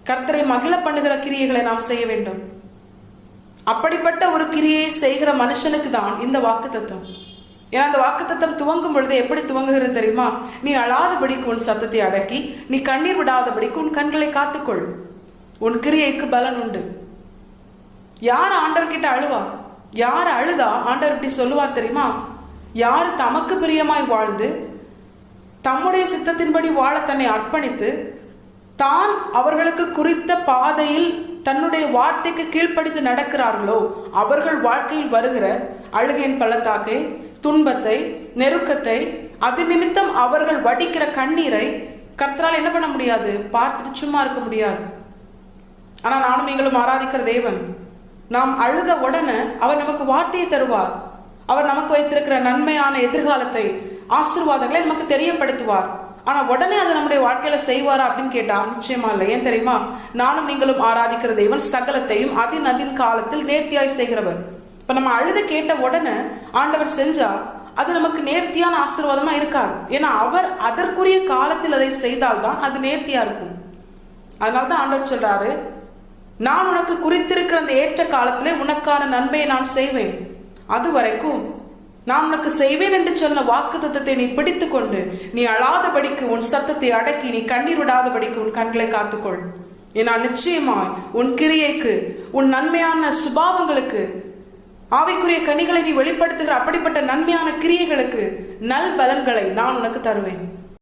கர்த்தரை மகிழ பண்ணுகிற கிரியைகளை நாம் செய்ய வேண்டும். அப்படிப்பட்ட ஒரு கிரியை செய்கிற மனுஷனுக்கு தான் இந்த வாக்குத்தத்தம். ஏன்னா அந்த வாக்குத்தத்தம் துவங்கும் பொழுது எப்படி துவங்குகிறது தெரியுமா? நீ அழாதபடிக்கு உன் சத்தத்தை அடக்கி, நீ கண்ணீர் விடாதபடிக்கு உன் கண்களை காத்துக்கொள், உன் கிரியைக்கு பலன் உண்டு. யார் ஆண்டவர்கிட்ட அழுவா? யார் அழுதா ஆண்டவர் இப்படி சொல்லுவார் தெரியுமா? யார் தமக்கு பிரியமாய் வாழ்ந்து தம்முடைய சித்தத்தின்படி வாழ தன்னை அர்ப்பணித்து தான் அவர்களுக்கு குறித்த பாதையில் தன்னுடைய வார்த்தைக்கு கீழ்ப்படித்து நடக்கிறார்களோ அவர்கள் வாழ்க்கையில் வருகிற அழுகையின் பள்ளத்தாக்கை, துன்பத்தை, நெருக்கத்தை, அது நிமித்தம் அவர்கள் வடிக்கிற கண்ணீரை கர்த்தரால் என்ன பண்ண முடியாது? பார்த்துட்டு சும்மா இருக்க முடியாது. ஆனா நானும் நீங்களும் ஆராதிக்கிற தேவன், நாம் அழுத உடனே அவர் நமக்கு வார்த்தையை தருவார். அவர் நமக்கு வைத்திருக்கிற நன்மையான எதிர்காலத்தை, ஆசீர்வாதங்களை நமக்கு தெரியப்படுத்துவார். ஆனா உடனே அதை நம்முடைய வாழ்க்கையில செய்வாரா அப்படின்னு கேட்டா நிச்சயமா இல்லை. ஏன் தெரியுமா? நானும் நீங்களும் ஆராதிக்கிற தேவன் சகலத்தையும் அதின் காலத்தில் நேர்த்தியாய் செய்கிறவர். இப்ப நம்ம அழுத கேட்ட உடனே ஆண்டவர் செஞ்சா அது நமக்கு நேர்த்தியான ஆசீர்வாதமா இருக்காது. ஏன்னா அவர் அதற்குரிய காலத்தில் அதை செய்தால்தான் அது நேர்த்தியா இருக்கும். அதனால்தான் ஆண்டவர் சொல்றாரு, நான் உனக்கு குறித்திருக்கிற அந்த ஏற்ற காலத்திலே உனக்கான நன்மையை நான் செய்வேன். அது வரைக்கும் நான் உனக்கு செய்வேன் என்று சொன்ன வாக்குத்தத்தத்தை நீ பிடித்து கொண்டு நீ அழாதபடிக்கு உன் சத்தத்தை அடக்கி நீ கண்ணீர் விடாதபடிக்கு உன் கண்களை காத்துக்கொள். ஏன்னா நிச்சயமாய் உன் கிரியைக்கு, உன் நன்மையான சுபாவங்களுக்கு, ஆவிக்குரிய கனிகளை நீ வெளிப்படுத்துகிற அப்படிப்பட்ட நன்மையான கிரியைகளுக்கு நல் பலன்களை நான் உனக்கு தருவேன்.